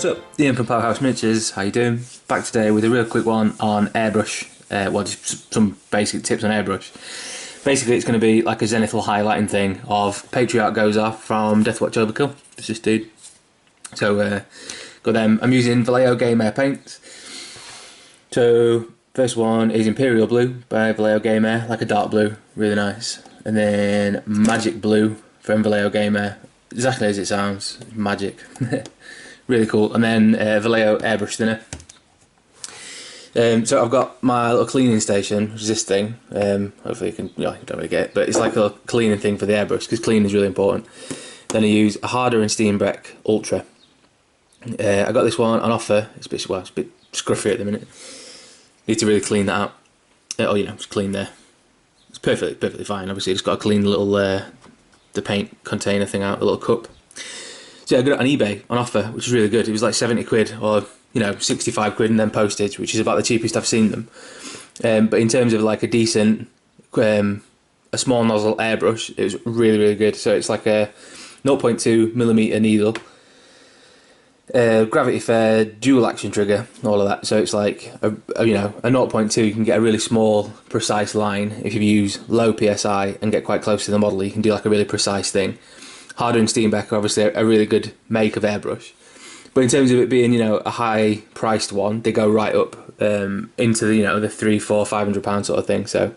What's up? Ian from Powerhouse Miniatures, how you doing? Back today with a real quick one on airbrush, well just some basic tips on airbrush. Basically it's going to be like a Zenithal highlighting thing of Patriarch goes off from Deathwatch Overkill, it's this dude. So got them, I'm using Vallejo Game Air paints. So first one is Imperial Blue by Vallejo Game Air, like a dark blue, really nice. And then Magic Blue from Vallejo Game Air, exactly as it sounds, magic. Really cool. And then Vallejo Airbrush Thinner. So I've got my little cleaning station, which is this thing. Hopefully you can, you don't really get it, but it's like a cleaning thing for the airbrush because cleaning is really important. Then I use a Harder and Steenbeck Ultra. I got this one on offer. It's a bit scruffy at the minute. Need to really clean that out. Just clean there. It's perfectly fine. Obviously, just got to clean the little the paint container thing out, the little cup. So yeah, I got it on eBay on offer, which is really good. It was like 70 quid or 65 quid and then postage, which is about the cheapest I've seen them. But in terms of like a decent, a small nozzle airbrush, it was really good. So it's like a 0.2mm needle, gravity fed, dual action trigger, all of that. So it's like a 0.2. You can get a really small, precise line if you use low PSI and get quite close to the model. You can do like a really precise thing. Harder and Steenbeck are obviously a really good make of airbrush, but in terms of it being a high priced one, they go right up into the the £300–500 sort of thing. So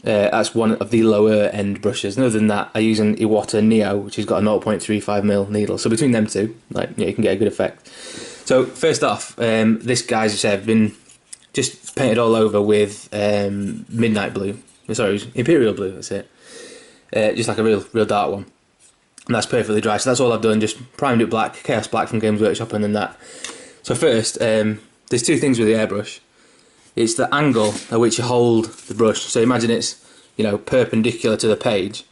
that's one of the lower end brushes. And other than that, I use an Iwata Neo, which has got a 0.35mm needle. So between them two, you can get a good effect. So first off, this guy's, as I said, been just painted all over with Midnight Blue. Sorry, it was Imperial Blue. That's it. Just like a real dark one. And that's perfectly dry, so that's all I've done, just primed it black, Chaos Black from Games Workshop, and then that. So first, there's two things with the airbrush. It's the angle at which you hold the brush. So imagine it's, perpendicular to the page.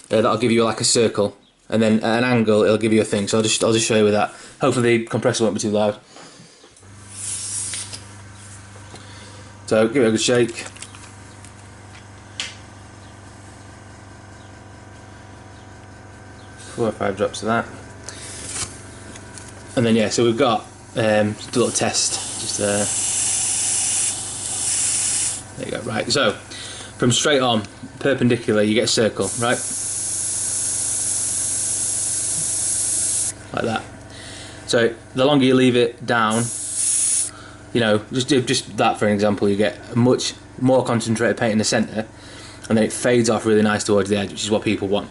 That'll give you like a circle, and then at an angle it'll give you a thing. So I'll just show you with that. Hopefully the compressor won't be too loud. So give it a good shake. 4 or 5 drops of that, and then so we've got just a little test. Just there you go. Right. So from straight on, perpendicular, you get a circle, right? Like that. So the longer you leave it down, just that for an example, you get a much more concentrated paint in the centre, and then it fades off really nice towards the edge, which is what people want.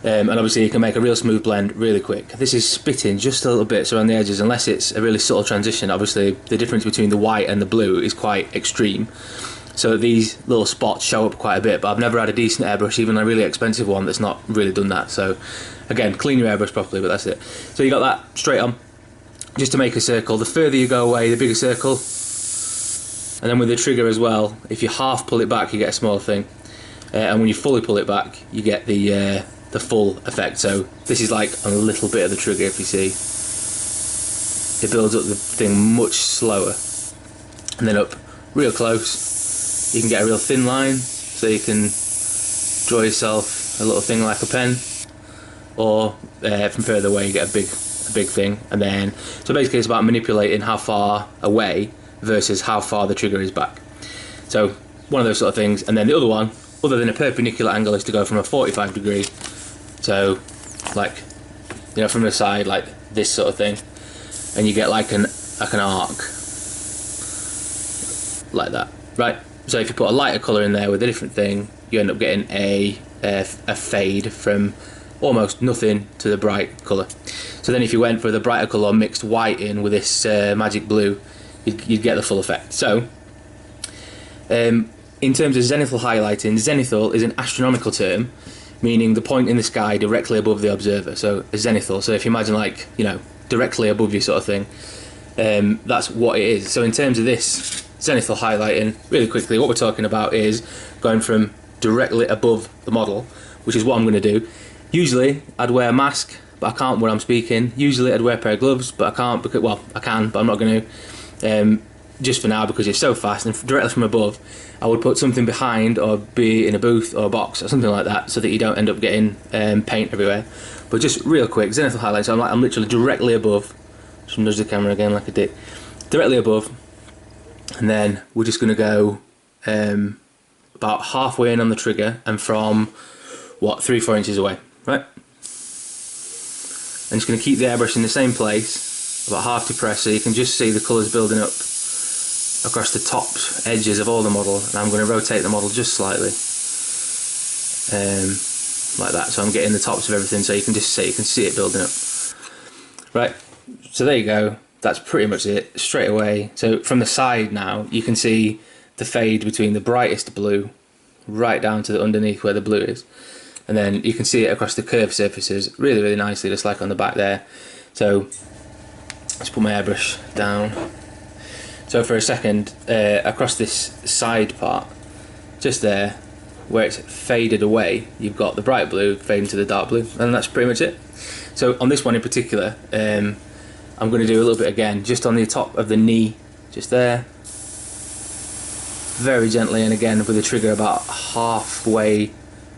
And obviously you can make a real smooth blend really quick. This is spitting just a little bit around the edges, unless it's a really subtle transition. Obviously the difference between the white and the blue is quite extreme, so these little spots show up quite a bit, but I've never had a decent airbrush, even a really expensive one, that's not really done that. So again, clean your airbrush properly, but that's it. So you got that straight on, just to make a circle. The further you go away, the bigger circle. And then with the trigger as well, if you half pull it back, you get a small thing, and when you fully pull it back, you get the full effect. So this is like a little bit of the trigger. If you see, it builds up the thing much slower, and then up real close you can get a real thin line, so you can draw yourself a little thing like a pen, or from further away you get a big thing. And then so basically it's about manipulating how far away versus how far the trigger is back. So one of those sort of things. And then the other one, other than a perpendicular angle, is to go from a 45 degree, so like from the side, like this sort of thing, and you get like an arc like that, right? So if you put a lighter colour in there with a different thing, you end up getting a fade from almost nothing to the bright colour. So then if you went for the brighter colour, mixed white in with this magic blue, you'd get the full effect. So in terms of zenithal highlighting, zenithal is an astronomical term, meaning the point in the sky directly above the observer. So a zenithal. So if you imagine like directly above you sort of thing, that's what it is. So in terms of this zenithal highlighting, really quickly, what we're talking about is going from directly above the model, which is what I'm going to do. Usually I'd wear a mask, but I can't when I'm speaking. Usually I'd wear a pair of gloves, but I can't because, well, I can, but I'm not going to. Just for now, because it's so fast, and directly from above, I would put something behind, or be in a booth or a box or something like that, so that you don't end up getting paint everywhere. But just real quick, zenithal highlights. So I'm literally directly above Just nudge the camera again like a dick. Directly above, and then we're just going to go about halfway in on the trigger, and from what, 3-4 inches away, right? And just going to keep the airbrush in the same place, about half depressed, so you can just see the colours building up across the top edges of all the model. And I'm going to rotate the model just slightly, like that, so I'm getting the tops of everything, so you can just see it building up. Right, so there you go. That's pretty much it, straight away. So from the side now, you can see the fade between the brightest blue right down to the underneath where the blue is, and then you can see it across the curved surfaces really, really nicely, just like on the back there. So let's put my airbrush down. So for a second, across this side part, just there, where it's faded away, you've got the bright blue fading to the dark blue, and that's pretty much it. So on this one in particular, I'm going to do a little bit again, just on the top of the knee, just there, very gently, and again with the trigger about halfway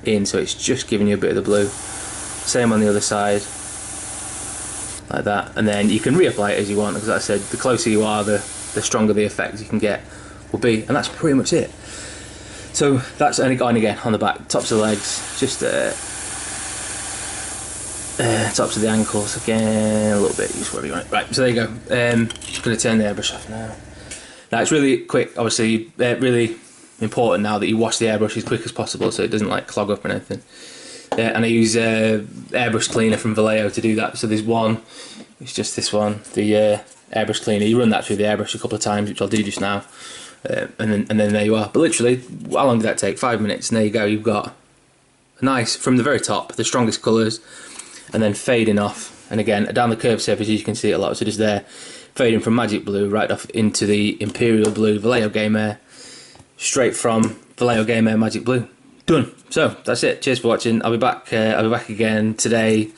in, so it's just giving you a bit of the blue. Same on the other side, like that, and then you can reapply it as you want, because like I said, the closer you are, the stronger the effect you can get will be, and that's pretty much it. So that's only gone again on the back, tops of the legs, just tops of the ankles again, a little bit, just wherever you want it. Right, so there you go. Just going to turn the airbrush off now. Now it's really quick, obviously, really important now that you wash the airbrush as quick as possible so it doesn't like clog up or anything. And I use airbrush cleaner from Vallejo to do that. So there's one, it's just this one, the airbrush cleaner. You run that through the airbrush a couple of times, which I'll do just now, and then there you are. But literally, how long did that take? 5 minutes, and there you go. You've got a nice, from the very top, the strongest colours, and then fading off, and again down the curved surface you can see it a lot, so just there, fading from magic blue right off into the imperial blue Vallejo Game Air, straight from Vallejo Game Air magic blue. Done. So that's it. Cheers for watching. I'll be back again today,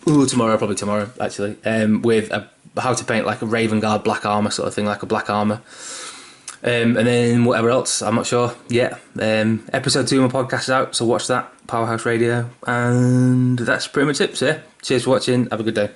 tomorrow, probably tomorrow actually, with how to paint like a Raven Guard black armour sort of thing, like a black armour. And then whatever else, I'm not sure yet. Episode 2 of my podcast is out, so watch that, Powerhouse Radio. And that's pretty much it. So yeah, cheers for watching, have a good day.